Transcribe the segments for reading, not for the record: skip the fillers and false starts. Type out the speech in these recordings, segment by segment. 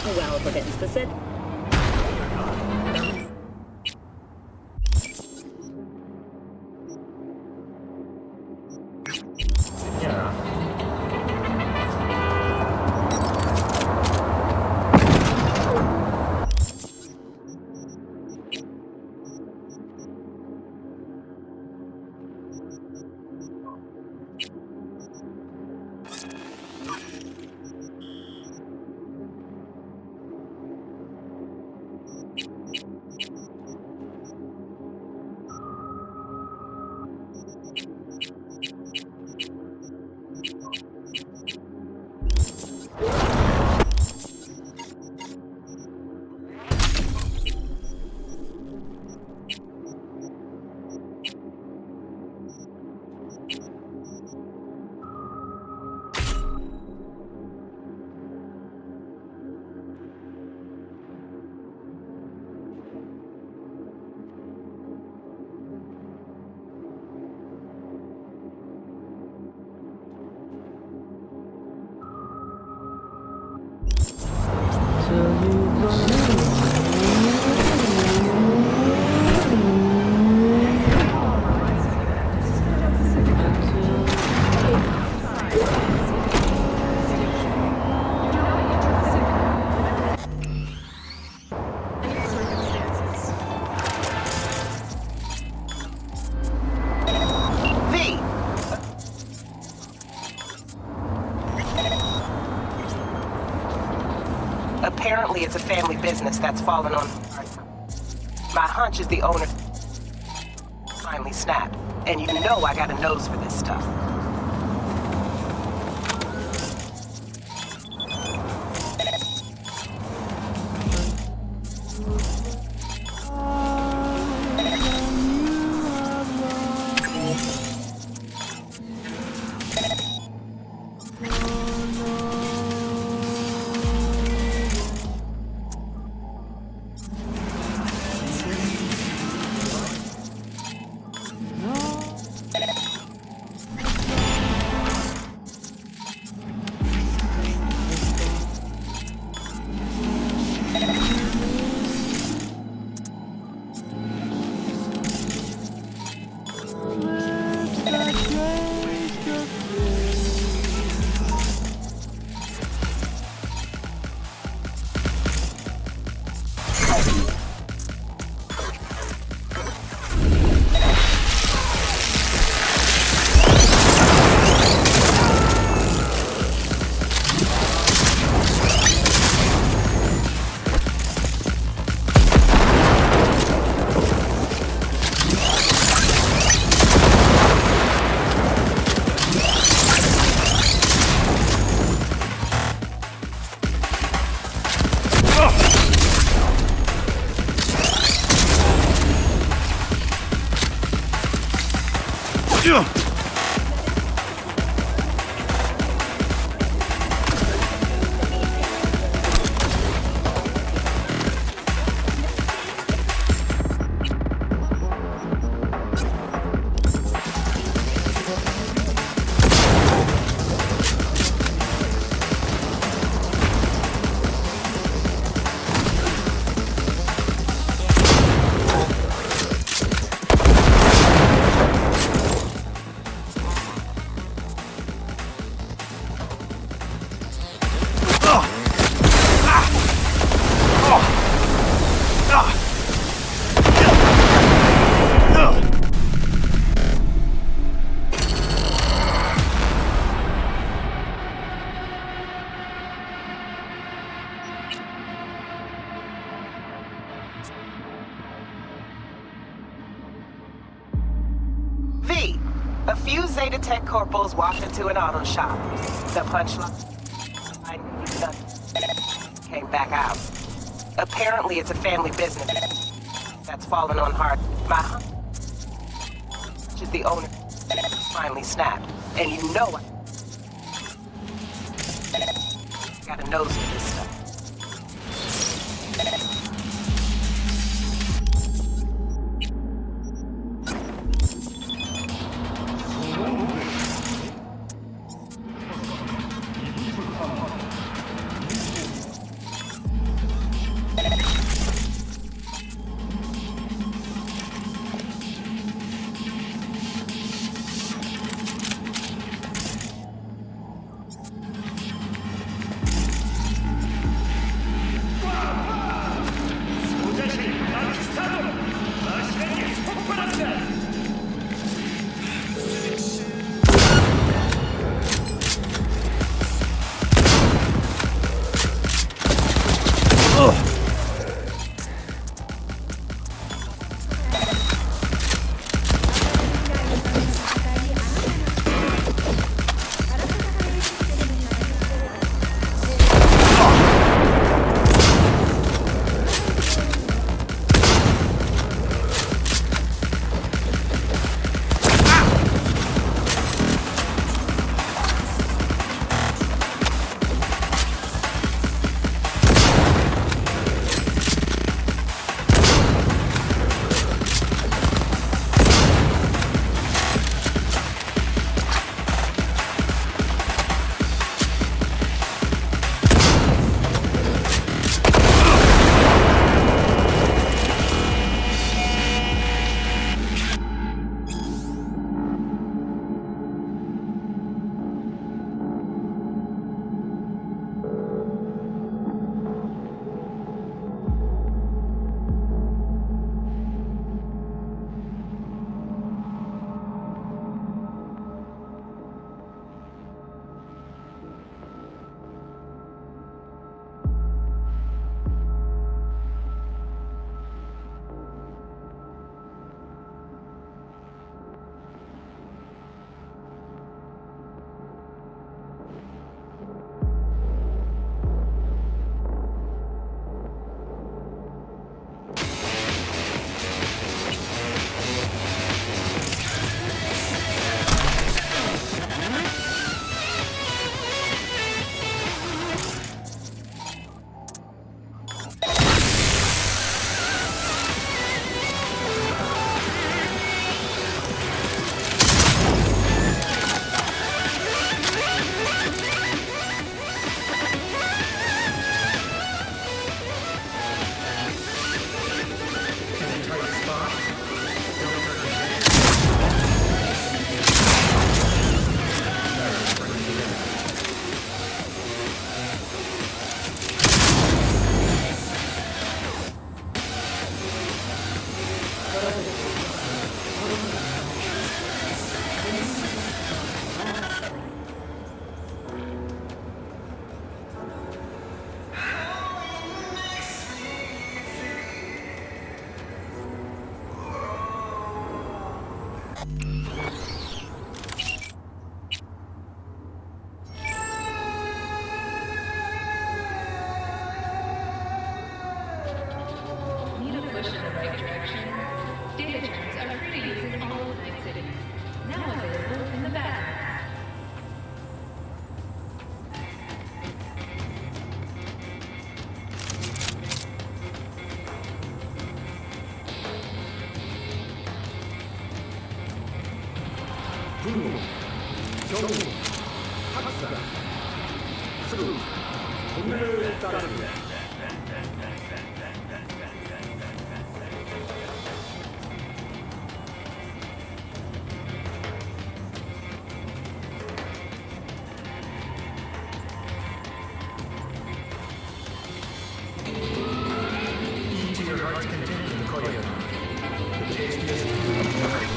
Well, for getting specific. Apparently, it's a family business that's fallen on. My hunch is the owner finally snapped, and you know I got a nose for this stuff. A few Zeta Tech corporals walked into an auto shop. The punchline came back out. Apparently, it's a family business that's fallen on hard. My hunch is the owner finally snapped, and you know I got a nose for this stuff. Need a push in the right direction? Data terms are free to use in all of Night City. Now available in the back. 분노, 경고, 학살, 트루, 본능을 따르는 Each of your heart's content in the corridor. The tastiest food of your heart.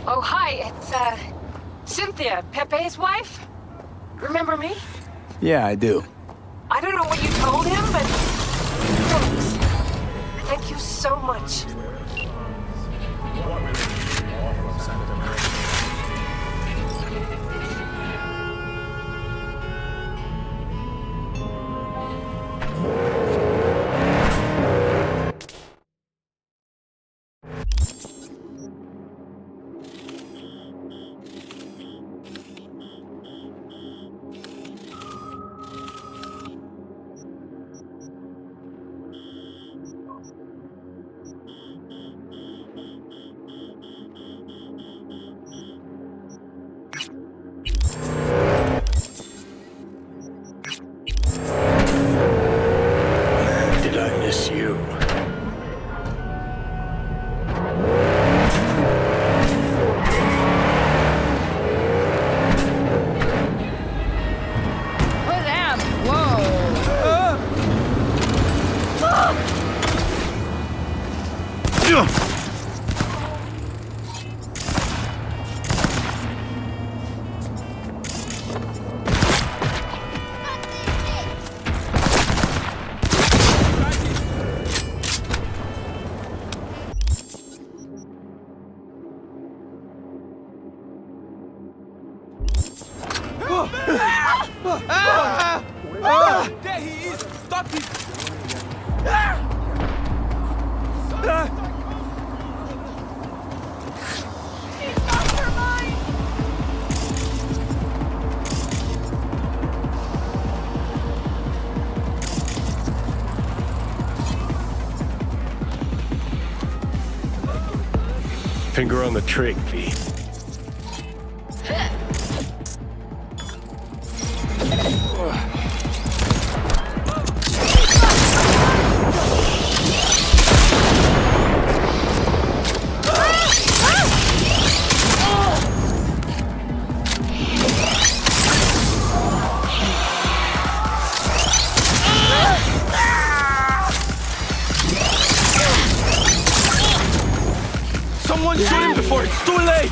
Oh, hi, it's, Cynthia, Pepe's wife? Remember me? Yeah, I do. I don't know what you told him, but thanks. Thank you so much. Did I miss you? There he is! Stop him! Finger on the trigger, V. Someone shoot him before it's too late!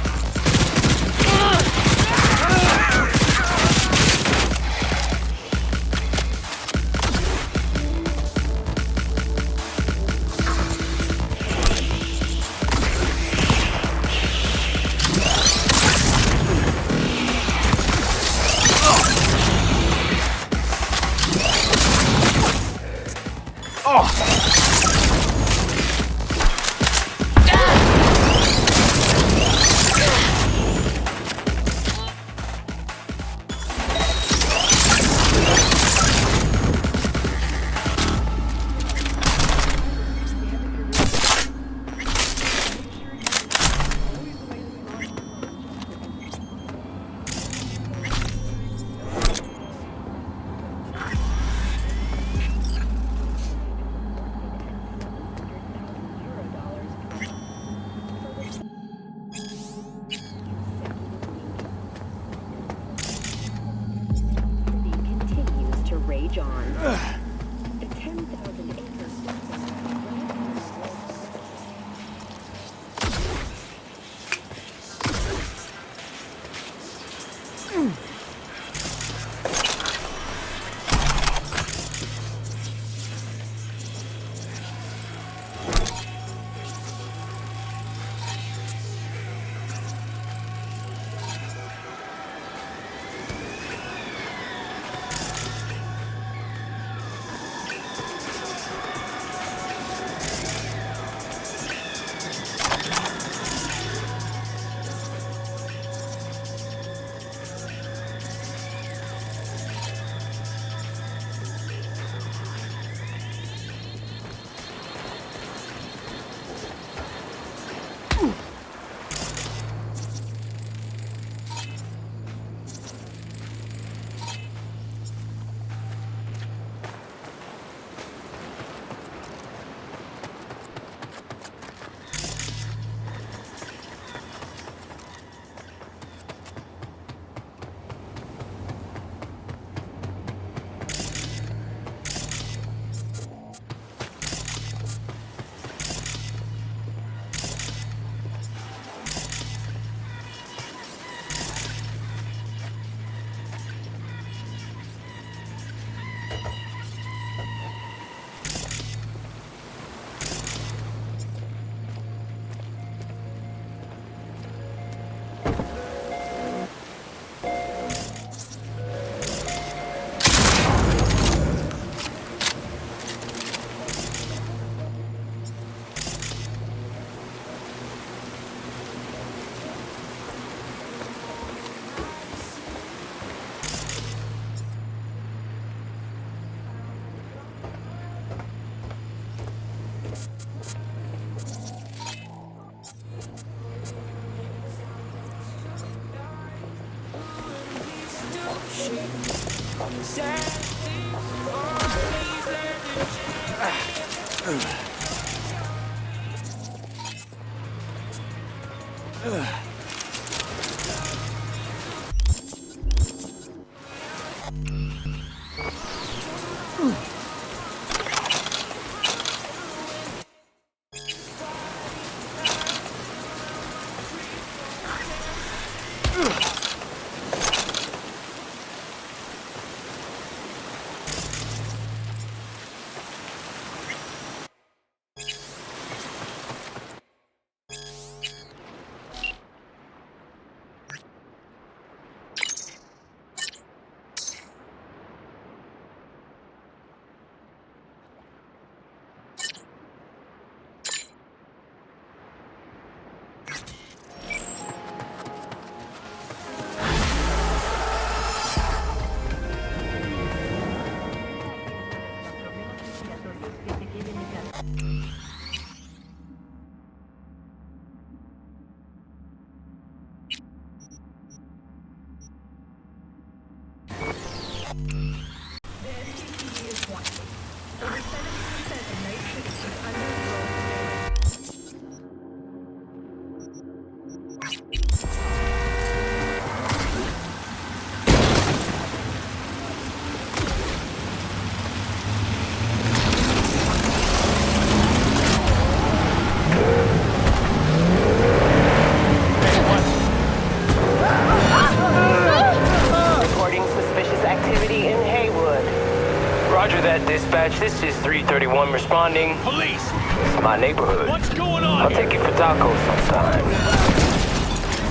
Dispatch, this is 331 responding. Police! It's my neighborhood. What's going on? I'll take you for tacos sometime.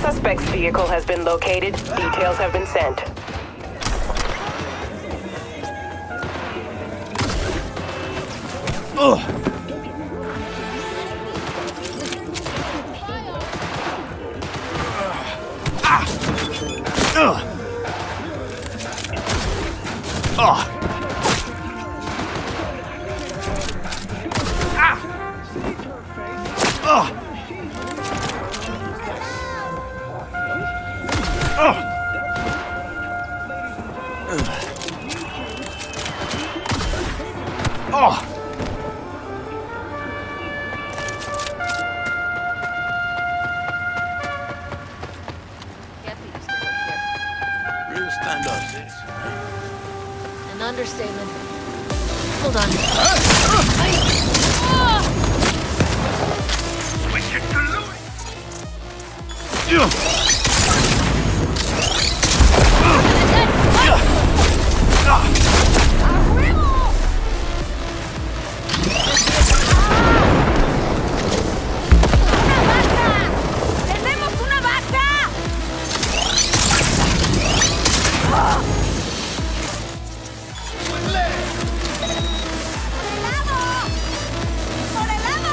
Suspect's vehicle has been located. Details have been sent. Real stand-up, sis. An understatement. Hold on. Switch it to Louis! ¡Tenemos una vaca! ¡Por el lado!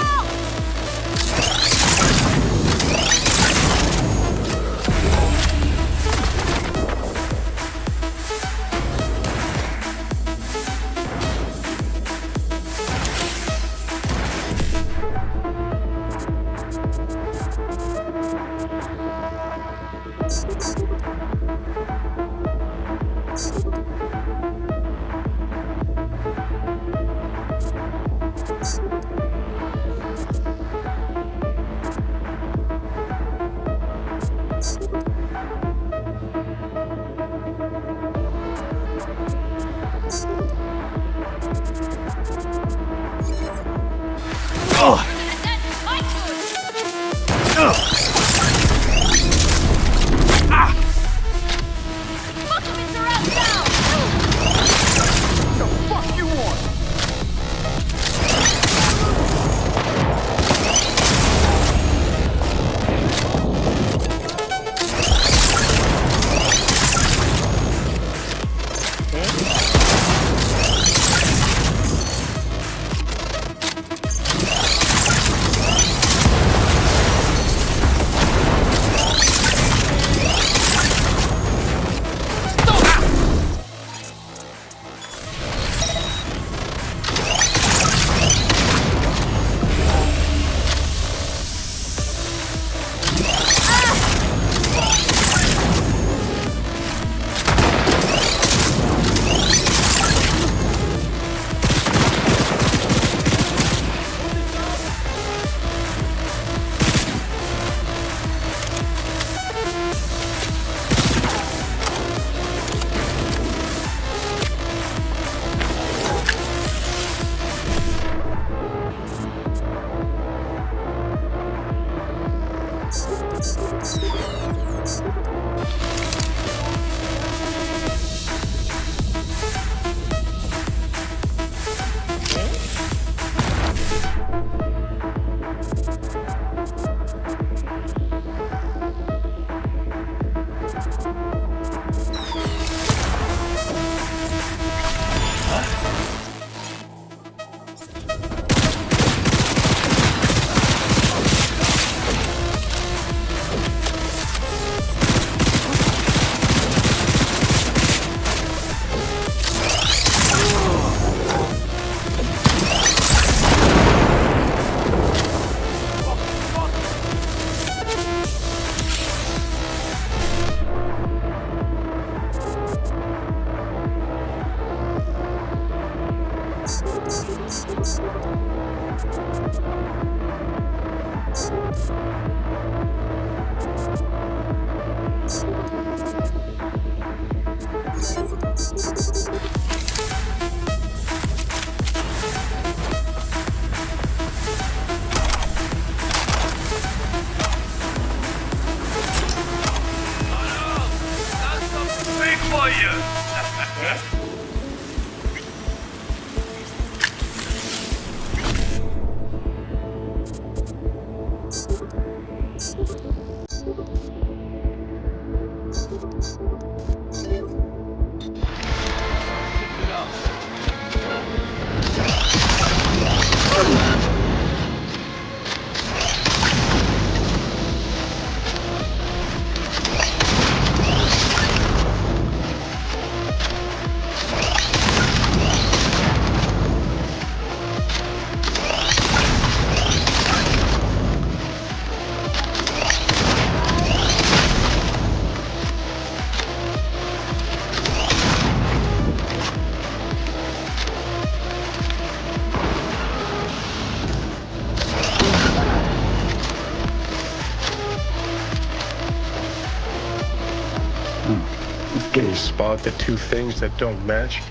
Can you spot the two things that don't match?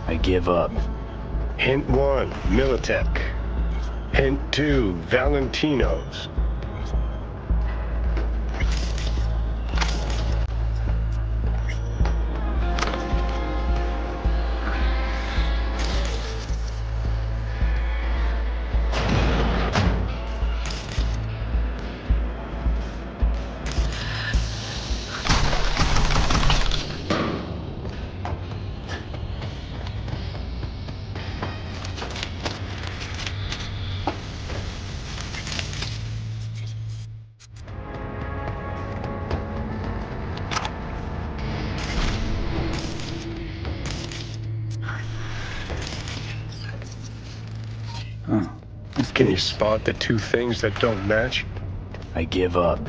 I give up. Hint 1, Militech. Hint 2, Valentino's. Can you spot the two things that don't match? I give up.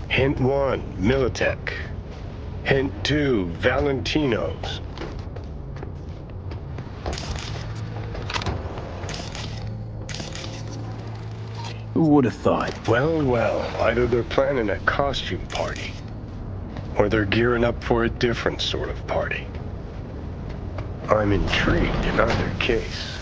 Hint 1, Militech. Hint 2, Valentino's. Who would have thought? Well, well, either they're planning a costume party, or they're gearing up for a different sort of party. I'm intrigued in either case.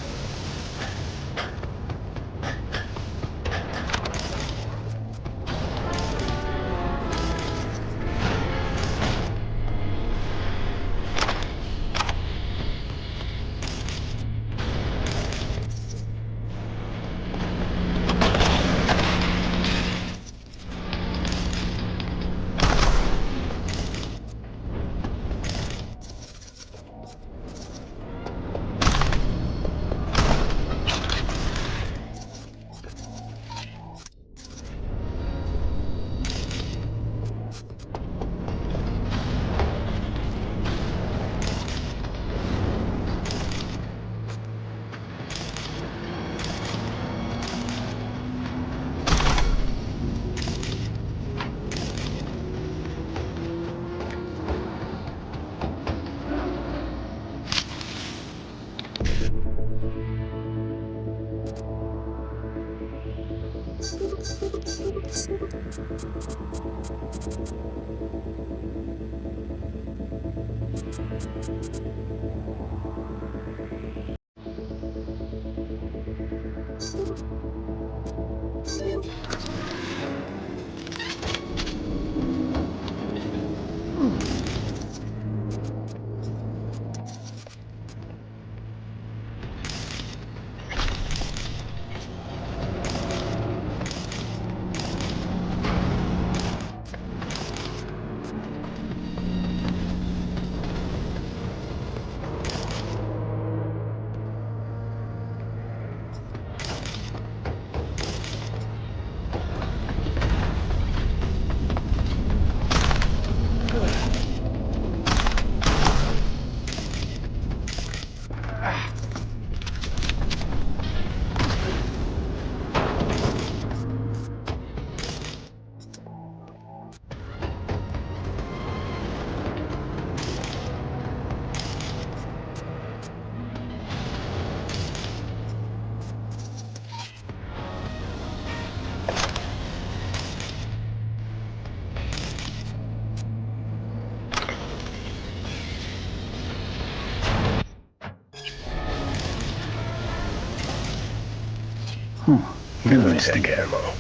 Militech ammo.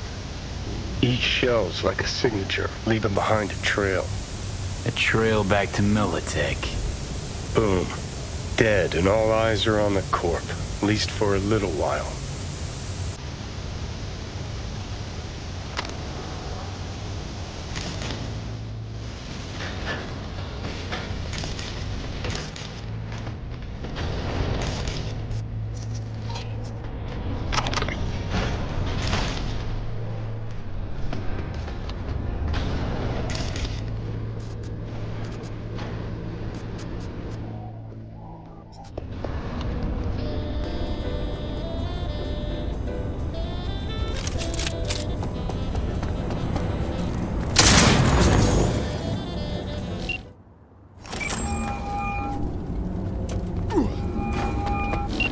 Each shell's like a signature, leaving behind a trail. A trail back to Militech. Boom. Dead, and all eyes are on the corp, at least for a little while.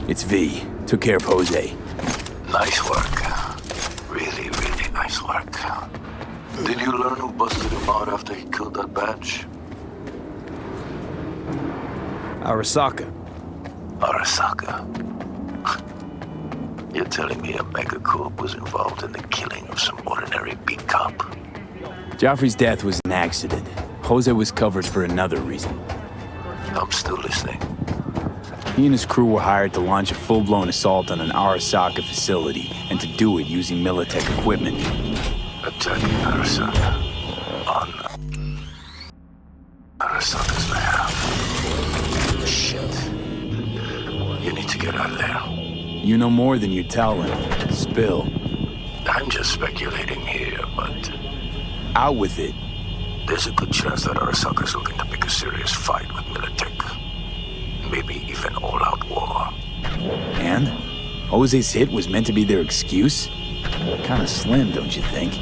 It's V. Took care of Jose. Nice work. Really, really nice work. Did you learn who busted him out after he killed that badge? Arasaka. Arasaka. You're telling me a megacorp was involved in the killing of some ordinary beat cop? Joffrey's death was an accident. Jose was covered for another reason. I'm still listening. He and his crew were hired to launch a full-blown assault on an Arasaka facility, and to do it using Militech equipment. Attacking Arasaka. On Arasaka's behalf. Shit. You need to get out of there. You know more than you tell him. Spill. I'm just speculating here, but Out with it. there's a good chance that Arasaka's looking to pick a serious fight with Militech. Maybe even all-out war. And? Jose's hit was meant to be their excuse? Kinda slim, don't you think?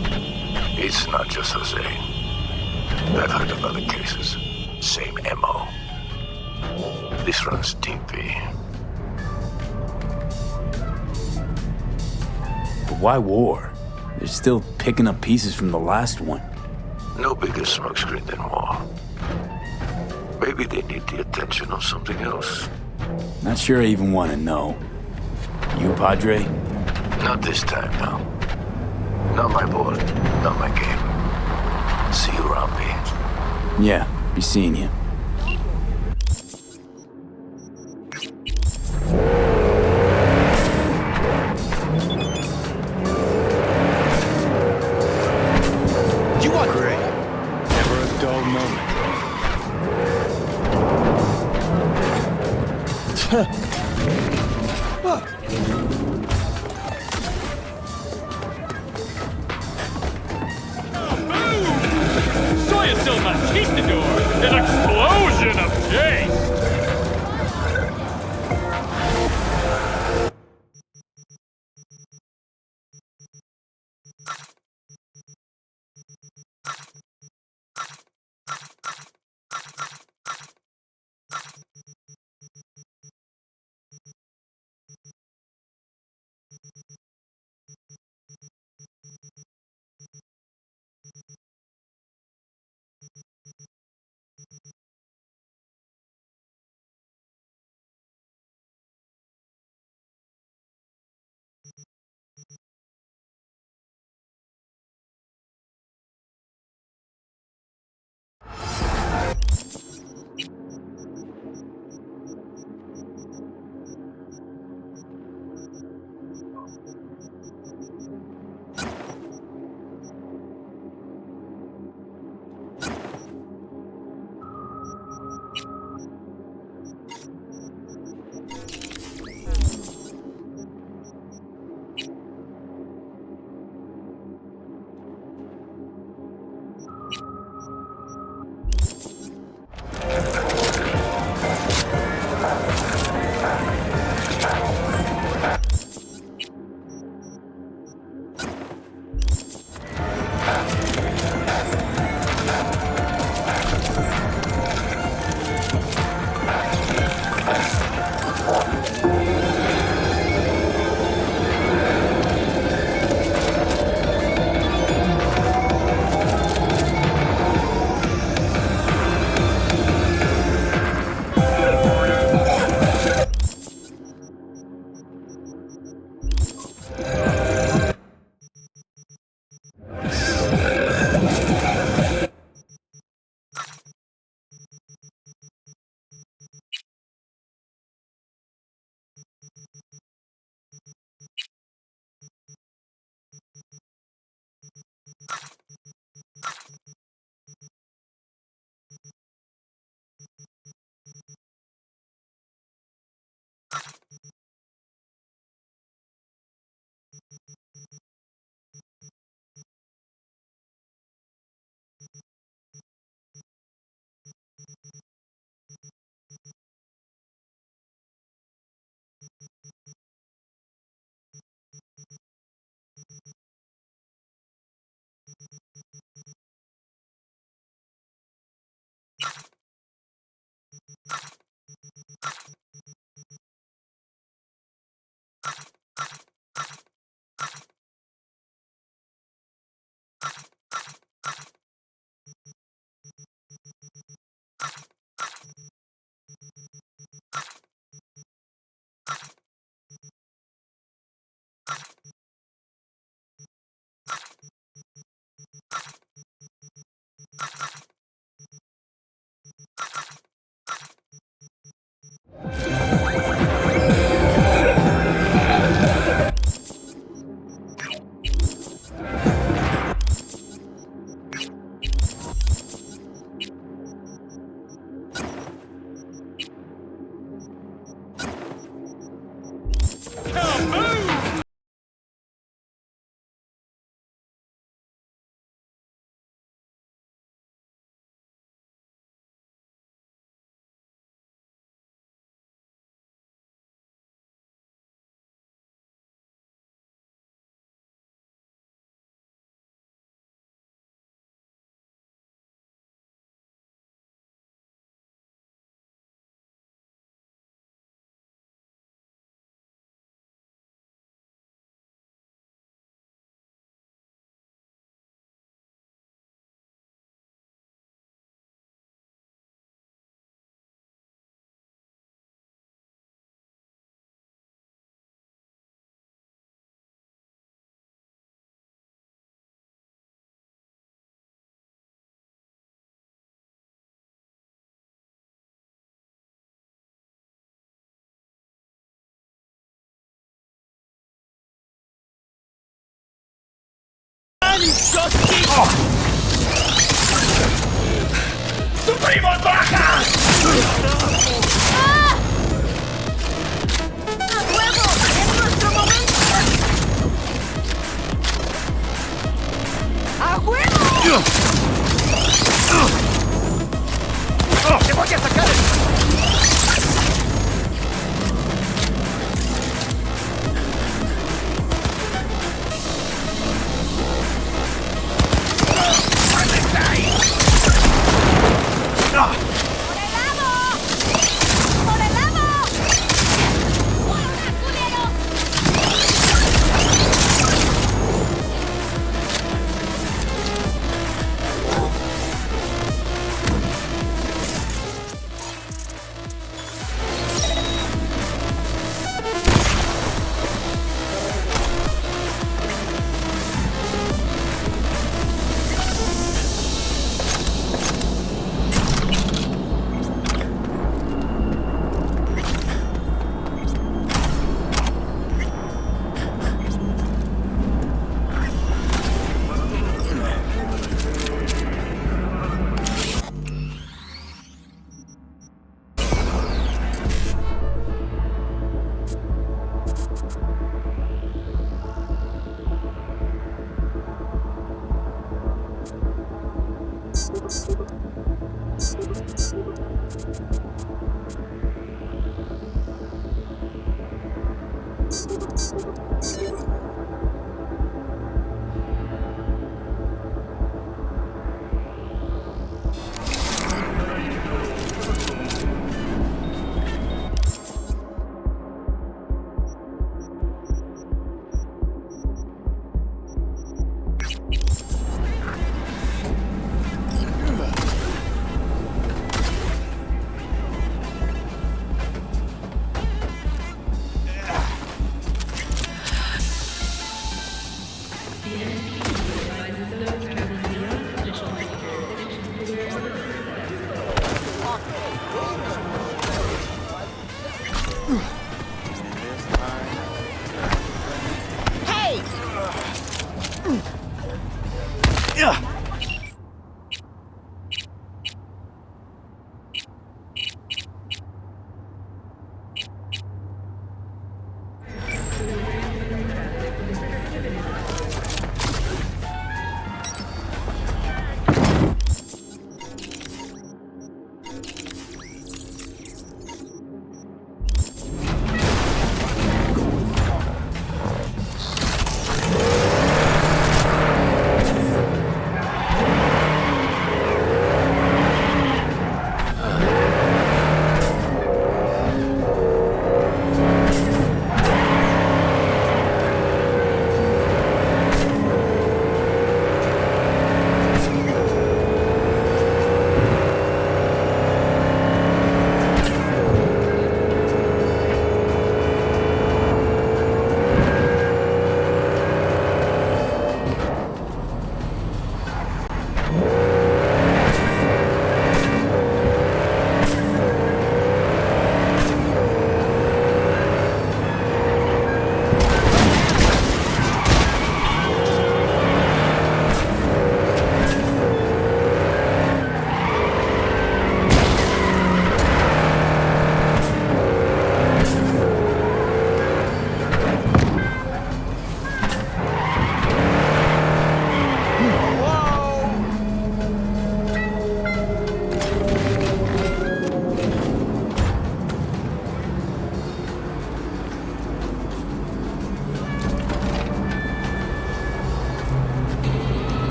It's not just Jose. I've heard of other cases. Same MO. This runs deep, V. But why war? They're still picking up pieces from the last one. No bigger smokescreen than war. Maybe they need the attention of something else. Not sure I even want to know. You, Padre? Not this time, no. Not my board, not my game. See you around, V. Yeah, be seeing you. You want Great. Never a dull moment. Soy still Matistador! An explosion of taste!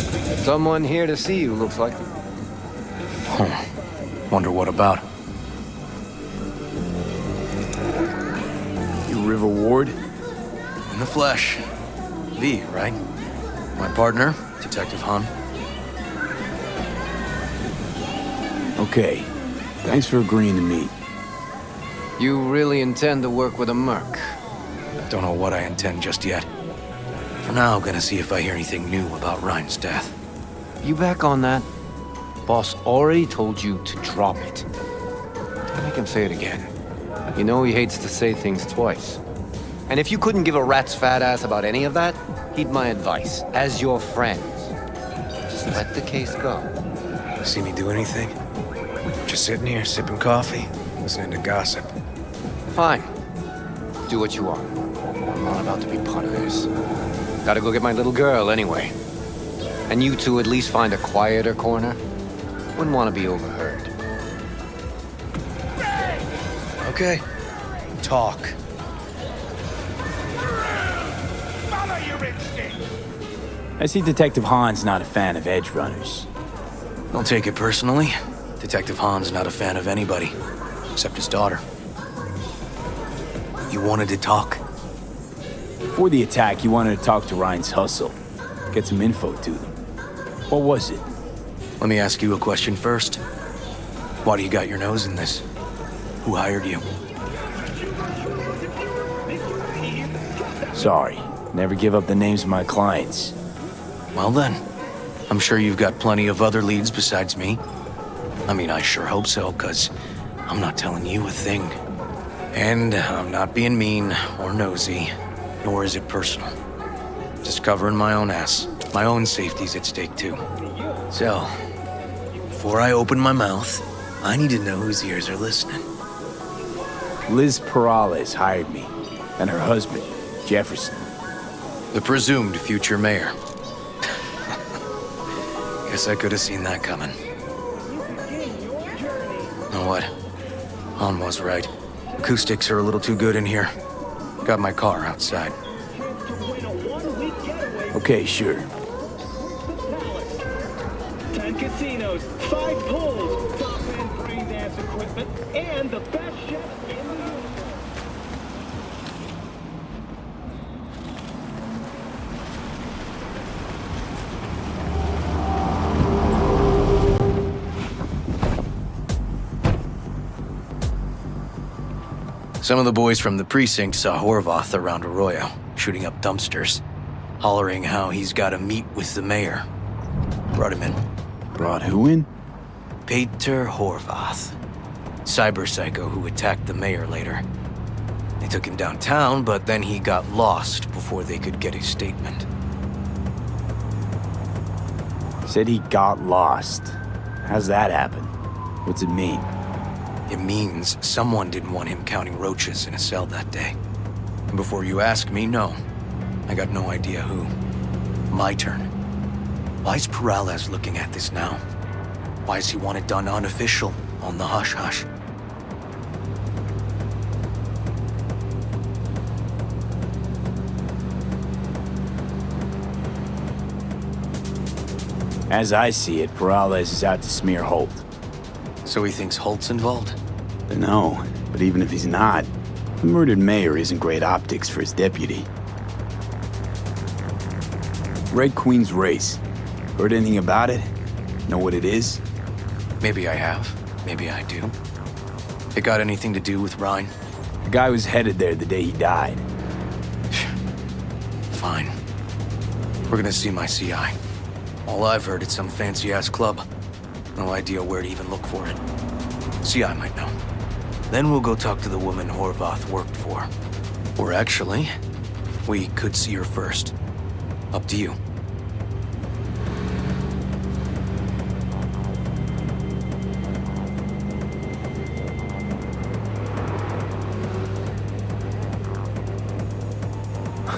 Someone here to see you, looks like. Wonder what about? You River Ward? In the flesh. V, right? My partner, Detective Han. Okay. Thanks for agreeing to meet. You really intend to work with a merc? Don't know what I intend just yet. For now, gonna see if I hear anything new about Ryan's death. You back on that? Boss already told you to drop it. Make him say it again. You know he hates to say things twice. And if you couldn't give a rat's fat ass about any of that, heed my advice, as your friend. Just let the case go. See me do anything? Just sitting here, sipping coffee, listening to gossip. Fine. Do what you want. I'm not about to be part of this. Gotta go get my little girl anyway. And you two at least find a quieter corner. Wouldn't want to be overheard. Okay. Talk. I see Detective Han's not a fan of edge runners. Don't take it personally. Detective Han's not a fan of anybody, except his daughter. You wanted to talk? Before the attack, you wanted to talk to Ryan's hustle. Get some info to them. What was it? Let me ask you a question first. Why do you got your nose in this? Who hired you? Sorry. Never give up the names of my clients. Well then, I'm sure you've got plenty of other leads besides me. I mean, I sure hope so, 'cause I'm not telling you a thing. And I'm not being mean or nosy, nor is it personal. Just covering my own ass. My own safety's at stake too. So, before I open my mouth, I need to know whose ears are listening. Liz Perales hired me, and her husband, Jefferson. The presumed future mayor. Guess I could have seen that coming. Know what? Han was right. Acoustics are a little too good in here. Got my car outside. Okay, sure. 10 casinos, 5 pools, top-end brain dance equipment, and the best chef in the universe. Some of the boys from the precinct saw Horvath around Arroyo, shooting up dumpsters, hollering how he's got to meet with the mayor. Brought him in. Brought who in? Peter Horvath. Cyber psycho who attacked the mayor later. They took him downtown, but then he got lost before they could get his statement. Said he got lost. How's that happen? What's it mean? It means someone didn't want him counting roaches in a cell that day. And before you ask me, no. I got no idea who. My turn. Why is Perales looking at this now? Why does he want it done unofficial, on the hush-hush? As I see it, Perales is out to smear Holt. So he thinks Holt's involved? No, but even if he's not, the murdered mayor isn't great optics for his deputy. Red Queen's race. Heard anything about it? Know what it is? Maybe I have. Maybe I do. It got anything to do with Ryan? The guy was headed there the day he died. Fine. We're gonna see my CI. All I've heard is some fancy-ass club. No idea where to even look for it. CI might know. Then we'll go talk to the woman Horvath worked for. Or actually, we could see her first. Up to you.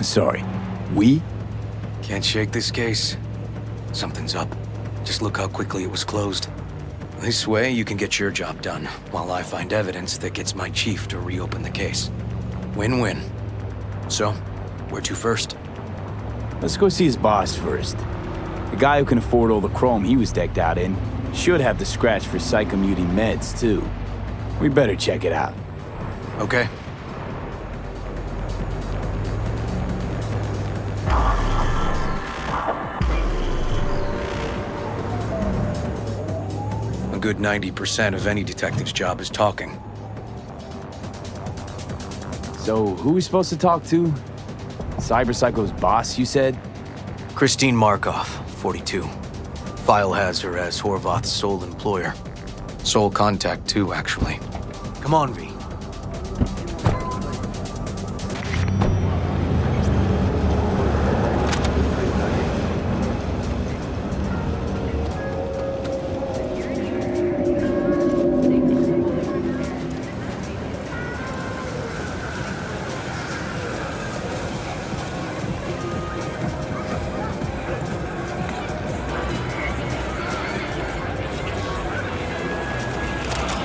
Sorry. We? Can't shake this case. Something's up. Just look how quickly it was closed. This way, you can get your job done, while I find evidence that gets my chief to reopen the case. Win-win. So, where to first? Let's go see his boss first. The guy who can afford all the chrome he was decked out in should have the scratch for psychomuting meds, too. We better check it out. Okay. A good 90% of any detective's job is talking. So, who are we supposed to talk to? Cyberpsycho's boss, you said? Christine Markov, 42. File has her as Horvath's sole employer. Sole contact, too, actually. Come on, V.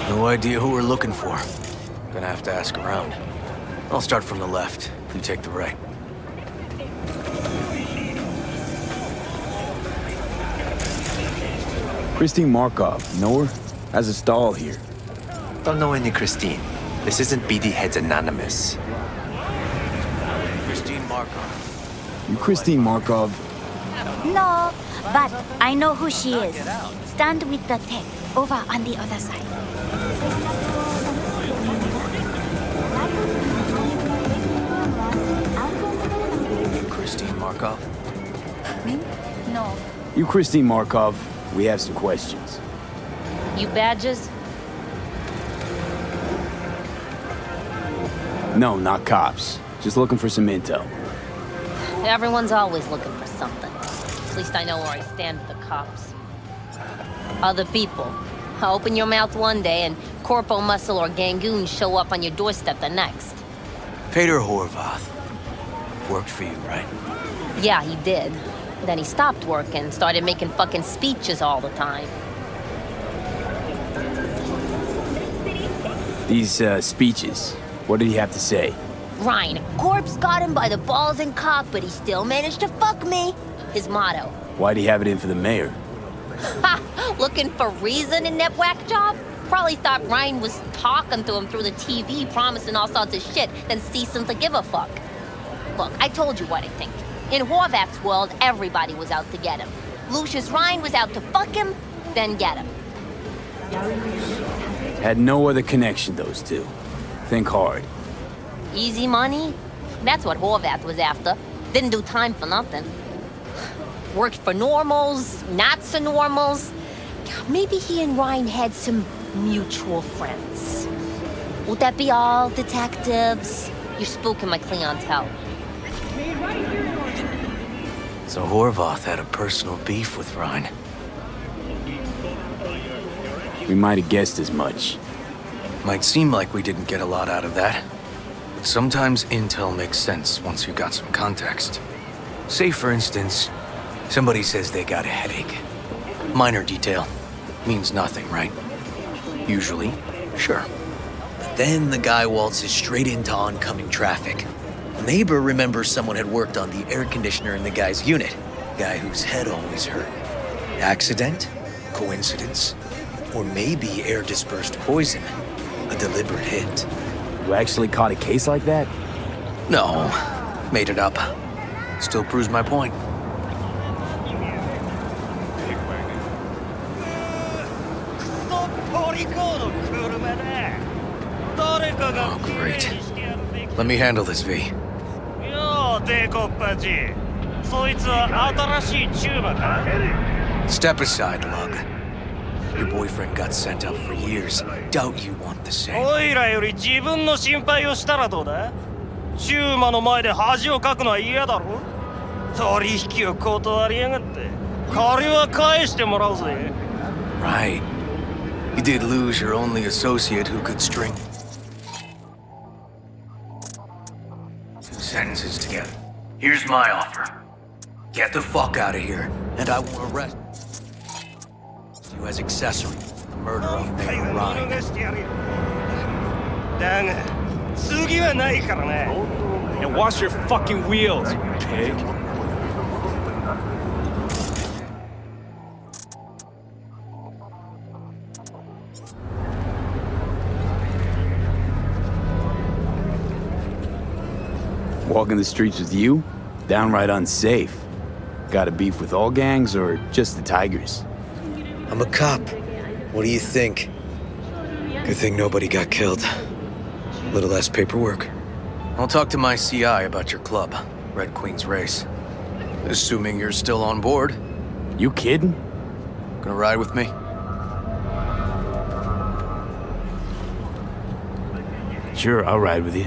No idea who we're looking for. Gonna have to ask around. I'll start from the left. You take the right. Christine Markov, know her? Has a stall here. Don't know any Christine. This isn't BD Heads Anonymous. Christine Markov. You Christine Markov? No, but I know who she is. Stand with the tech, over on the other side. Christine Markov? Me? No. You Christine Markov, we have some questions. You badges? No, not cops. Just looking for some intel. Everyone's always looking for something. At least I know where I stand with the cops. Other people. Open your mouth one day and Corpo Muscle or Gangoon show up on your doorstep the next. Peter Horvath. Worked for you, right? Yeah, he did. Then he stopped working and started making fucking speeches all the time. These, speeches, what did he have to say? Ryan, corpse got him by the balls and cock, but he still managed to fuck me. His motto. Why'd he have it in for the mayor? Ha! Looking for reason in that whack job? Probably thought Ryan was talking to him through the TV, promising all sorts of shit, then ceasing to give a fuck. Look, I told you what I think. In Horvath's world, everybody was out to get him. Lucius Ryan was out to fuck him, then get him. Had no other connection, those two. Think hard. Easy money? That's what Horvath was after. Didn't do time for nothing. Worked for normals, not so normals. Maybe he and Ryan had some mutual friends. Would that be all, detectives? You're spooking my clientele. So Horvath had a personal beef with Ryan. We might have guessed as much. Might seem like we didn't get a lot out of that. But sometimes intel makes sense once you got some context. Say, for instance, somebody says they got a headache. Minor detail. Means nothing, right? Usually, sure. But then the guy waltzes straight into oncoming traffic. A neighbor remembers someone had worked on the air conditioner in the guy's unit. Guy whose head always hurt. Accident? Coincidence? Or maybe air-dispersed poison. A deliberate hit. You actually caught a case like that? No. Made it up. Still proves my point. Oh, great. Let me handle this, V. Step aside, Lug. Your boyfriend got sent out for years. Doubt you want the same. おいらより自分の心配をしたらどうだ？チューマの前で恥をかくのは嫌だろ？取引を断りやがって。借りは返してもらうぜ。Right. You did lose your only associate who could string two sentences together. Here's my offer. Get the fuck out of here, and I will arrest you as accessory to the murder of Mayor Ryan. だが次はないからな。And wash your fucking wheels, you pig. Walking the streets with you? Downright unsafe. Got a beef with all gangs or just the Tigers? I'm a cop. What do you think? Good thing nobody got killed. Little less paperwork. I'll talk to my CI about your club, Red Queen's Race. Assuming you're still on board. You kidding? Gonna ride with me? Sure, I'll ride with you.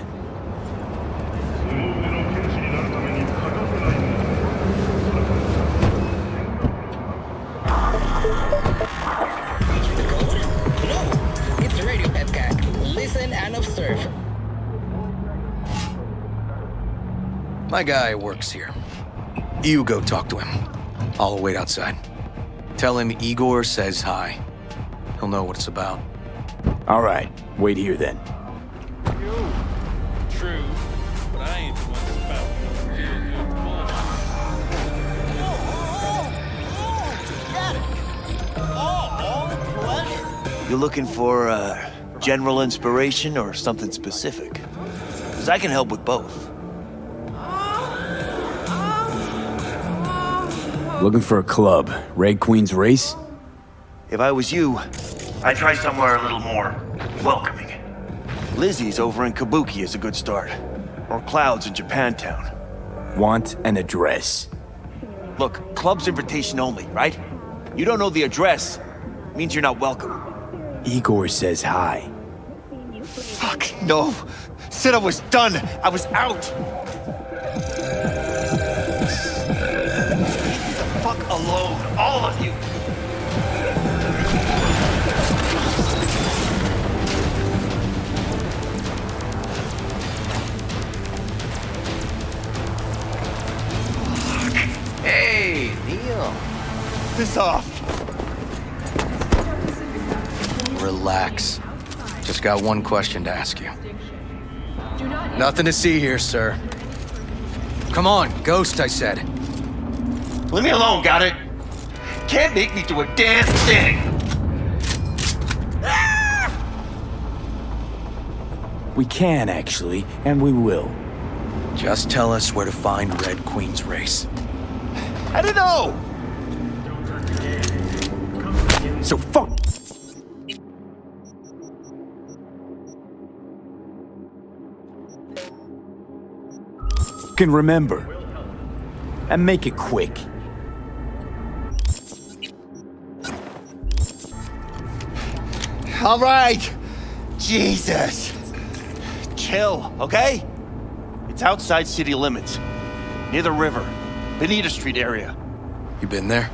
It's the radio, Pepcock. Listen and observe. My guy works here. You go talk to him. I'll wait outside. Tell him Igor says hi. He'll know what it's about. All right, wait here then. True, but I ain't the one about You looking for general inspiration or something specific? Because I can help with both. Looking for a club. Red Queen's Race? If I was you, I'd try somewhere a little more welcoming. Lizzie's over in Kabuki is a good start. Or Cloud's in Japantown. Want an address. Look, club's invitation only, right? You don't know the address, means you're not welcome. Igor says hi. Fuck, no. Said I was done. I was out. Leave the fuck alone, all of you. Hey, Neil. Piss off. Relax. Just got one question to ask you. Nothing to see here, sir. Come on, Ghost, I said. Leave me alone, got it? Can't make me do a damn thing. We can, actually, and we will. Just tell us where to find Red Queen's Race. I don't know. So fuck. Can remember. And make it quick. All right. Jesus. Chill, okay? It's outside city limits. Near the river. Benita Street area. You been there?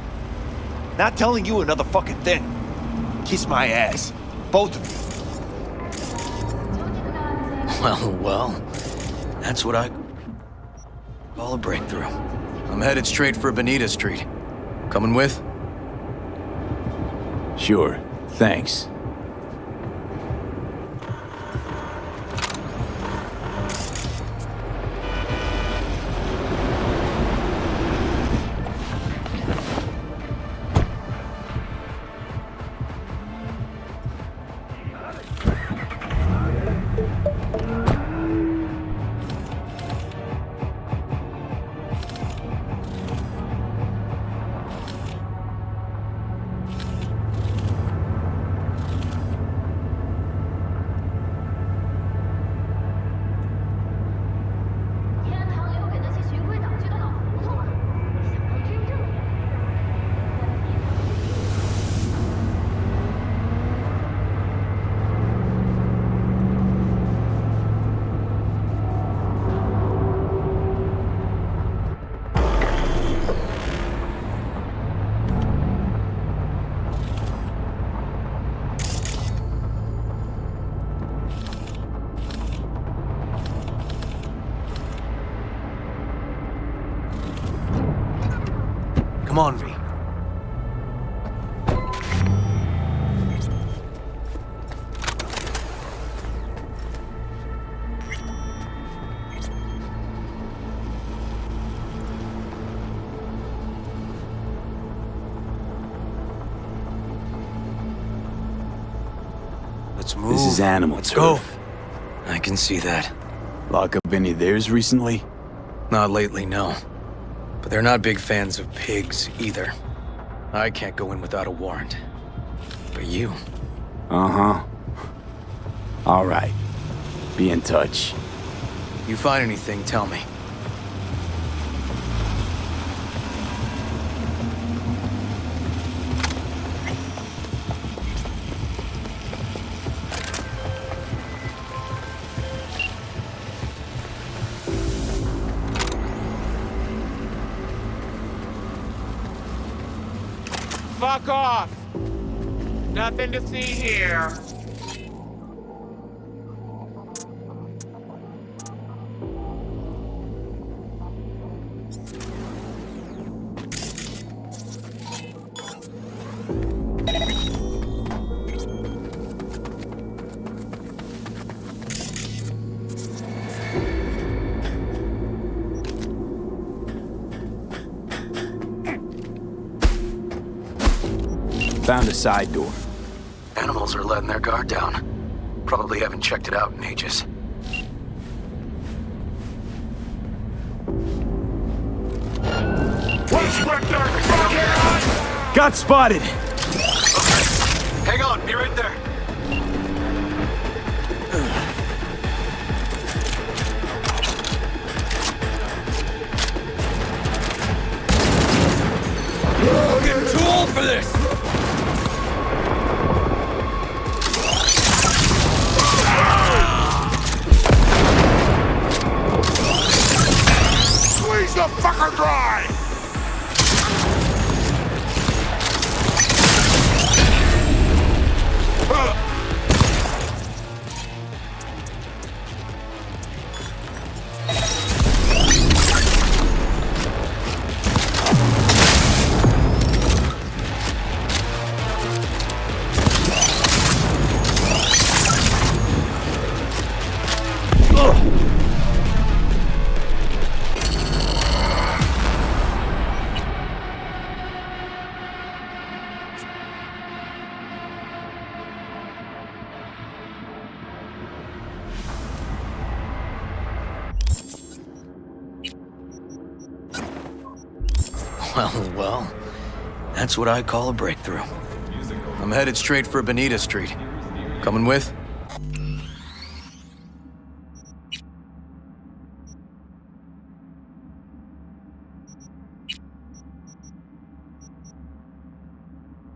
Not telling you another fucking thing. Kiss my ass. Both of you. Well. That's what I call a breakthrough. I'm headed straight for Benita Street. Coming with? Sure. Thanks. Come on, V. Let's move. This is animal Let's turf. go. I can see that. Lock up any of theirs recently? Not lately, no. But they're not big fans of pigs, either. I can't go in without a warrant. But you... Uh-huh. All right. Be in touch. You find anything, tell me. Fuck off! Nothing to see here. Found a side door. Animals are letting their guard down. Probably haven't checked it out in ages. Got spotted! Hang on, be right there. I'm getting too old for this! Squeeze the fucker dry! Well, that's what I call a breakthrough. I'm headed straight for Bonita Street. Coming with?